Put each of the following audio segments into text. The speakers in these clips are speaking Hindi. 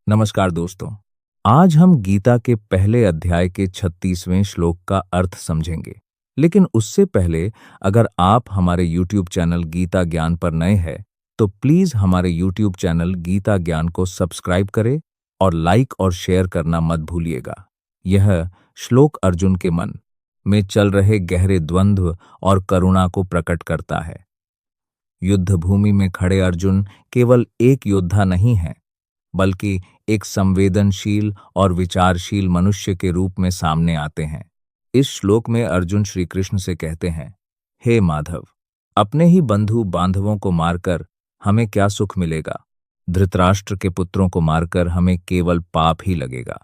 नमस्कार दोस्तों। आज हम गीता के पहले अध्याय के 36वें श्लोक का अर्थ समझेंगे। लेकिन उससे पहले अगर आप हमारे YouTube चैनल गीता ज्ञान पर नए हैं तो प्लीज हमारे YouTube चैनल गीता ज्ञान को सब्सक्राइब करें और लाइक और शेयर करना मत भूलिएगा। यह श्लोक अर्जुन के मन में चल रहे गहरे द्वंद्व और करुणा को प्रकट करता है। युद्ध भूमि में खड़े अर्जुन केवल एक योद्धा नहीं है, बल्कि एक संवेदनशील और विचारशील मनुष्य के रूप में सामने आते हैं। इस श्लोक में अर्जुन श्री कृष्ण से कहते हैं, हे माधव, अपने ही बंधु बांधवों को मारकर हमें क्या सुख मिलेगा? धृतराष्ट्र के पुत्रों को मारकर हमें केवल पाप ही लगेगा।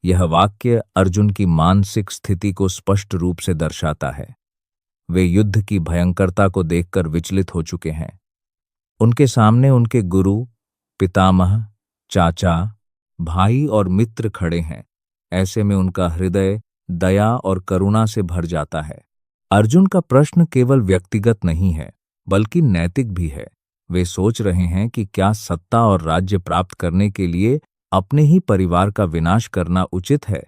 यह वाक्य अर्जुन की मानसिक स्थिति को स्पष्ट रूप से दर्शाता है। वे युद्ध की भयंकरता को देखकर विचलित हो चुके हैं। उनके सामने उनके गुरु, पितामह, चाचा, भाई और मित्र खड़े हैं। ऐसे में उनका हृदय दया और करुणा से भर जाता है। अर्जुन का प्रश्न केवल व्यक्तिगत नहीं है, बल्कि नैतिक भी है। वे सोच रहे हैं कि क्या सत्ता और राज्य प्राप्त करने के लिए अपने ही परिवार का विनाश करना उचित है?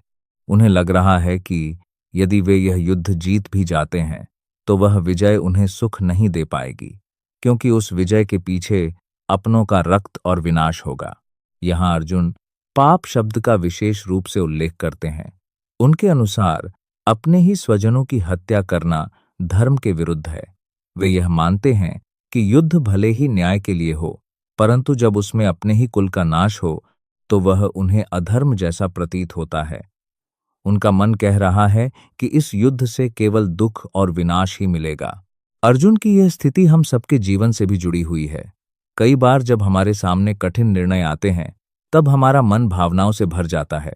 उन्हें लग रहा है कि यदि वे यह युद्ध जीत भी जाते हैं तो वह विजय उन्हें सुख नहीं दे पाएगी, क्योंकि उस विजय के पीछे अपनों का रक्त और विनाश होगा। यहाँ अर्जुन पाप शब्द का विशेष रूप से उल्लेख करते हैं। उनके अनुसार अपने ही स्वजनों की हत्या करना धर्म के विरुद्ध है। वे यह मानते हैं कि युद्ध भले ही न्याय के लिए हो, परंतु जब उसमें अपने ही कुल का नाश हो तो वह उन्हें अधर्म जैसा प्रतीत होता है। उनका मन कह रहा है कि इस युद्ध से केवल दुख और विनाश ही मिलेगा। अर्जुन की यह स्थिति हम सबके जीवन से भी जुड़ी हुई है। कई बार जब हमारे सामने कठिन निर्णय आते हैं, तब हमारा मन भावनाओं से भर जाता है।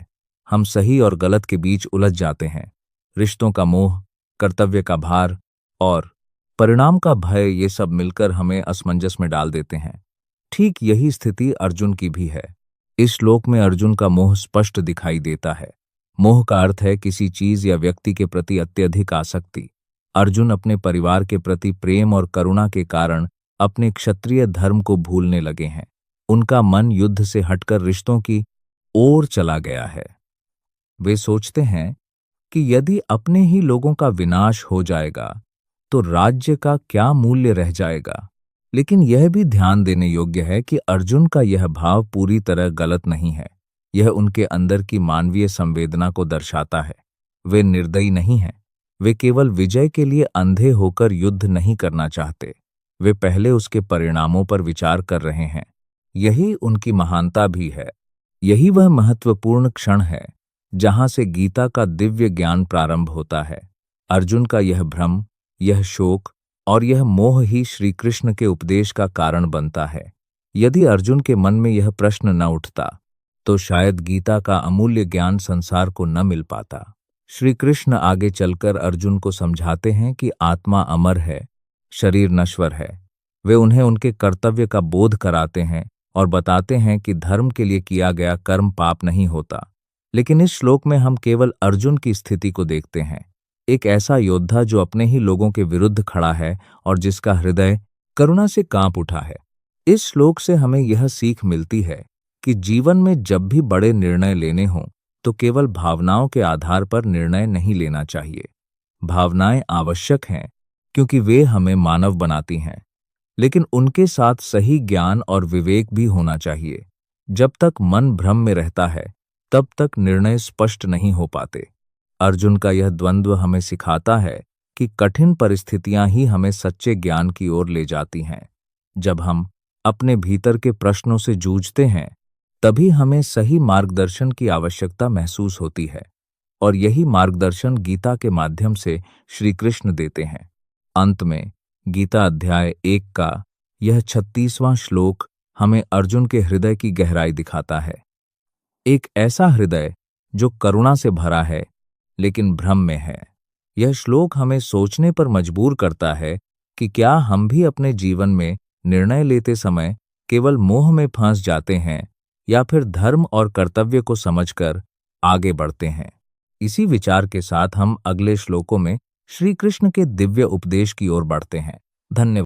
हम सही और गलत के बीच उलझ जाते हैं। रिश्तों का मोह, कर्तव्य का भार और परिणाम का भय, ये सब मिलकर हमें असमंजस में डाल देते हैं। ठीक यही स्थिति अर्जुन की भी है। इस श्लोक में अर्जुन का मोह स्पष्ट दिखाई देता है। मोह का अर्थ है किसी चीज या व्यक्ति के प्रति अत्यधिक आसक्ति। अर्जुन अपने परिवार के प्रति प्रेम और करुणा के कारण अपने क्षत्रिय धर्म को भूलने लगे हैं। उनका मन युद्ध से हटकर रिश्तों की ओर चला गया है। वे सोचते हैं कि यदि अपने ही लोगों का विनाश हो जाएगा तो राज्य का क्या मूल्य रह जाएगा। लेकिन यह भी ध्यान देने योग्य है कि अर्जुन का यह भाव पूरी तरह गलत नहीं है। यह उनके अंदर की मानवीय संवेदना को दर्शाता है। वे निर्दयी नहीं हैं। वे केवल विजय के लिए अंधे होकर युद्ध नहीं करना चाहते। वे पहले उसके परिणामों पर विचार कर रहे हैं। यही उनकी महानता भी है। यही वह महत्वपूर्ण क्षण है जहां से गीता का दिव्य ज्ञान प्रारंभ होता है। अर्जुन का यह भ्रम, यह शोक और यह मोह ही श्री कृष्ण के उपदेश का कारण बनता है। यदि अर्जुन के मन में यह प्रश्न न उठता तो शायद गीता का अमूल्य ज्ञान संसार को न मिल पाता। श्री कृष्ण आगे चलकर अर्जुन को समझाते हैं कि आत्मा अमर है, शरीर नश्वर है। वे उन्हें उनके कर्तव्य का बोध कराते हैं और बताते हैं कि धर्म के लिए किया गया कर्म पाप नहीं होता। लेकिन इस श्लोक में हम केवल अर्जुन की स्थिति को देखते हैं, एक ऐसा योद्धा जो अपने ही लोगों के विरुद्ध खड़ा है और जिसका हृदय करुणा से कांप उठा है। इस श्लोक से हमें यह सीख मिलती है कि जीवन में जब भी बड़े निर्णय लेने हों तो केवल भावनाओं के आधार पर निर्णय नहीं लेना चाहिए। भावनाएं आवश्यक हैं क्योंकि वे हमें मानव बनाती हैं, लेकिन उनके साथ सही ज्ञान और विवेक भी होना चाहिए। जब तक मन भ्रम में रहता है तब तक निर्णय स्पष्ट नहीं हो पाते। अर्जुन का यह द्वंद्व हमें सिखाता है कि कठिन परिस्थितियां ही हमें सच्चे ज्ञान की ओर ले जाती हैं। जब हम अपने भीतर के प्रश्नों से जूझते हैं तभी हमें सही मार्गदर्शन की आवश्यकता महसूस होती है, और यही मार्गदर्शन गीता के माध्यम से श्री कृष्ण देते हैं। अंत में गीता अध्याय 1 का यह 36वां श्लोक हमें अर्जुन के हृदय की गहराई दिखाता है। एक ऐसा हृदय जो करुणा से भरा है लेकिन भ्रम में है। यह श्लोक हमें सोचने पर मजबूर करता है कि क्या हम भी अपने जीवन में निर्णय लेते समय केवल मोह में फंस जाते हैं या फिर धर्म और कर्तव्य को समझकर आगे बढ़ते हैं। इसी विचार के साथ हम अगले श्लोकों में श्री कृष्ण के दिव्य उपदेश की ओर बढ़ते हैं। धन्यवाद।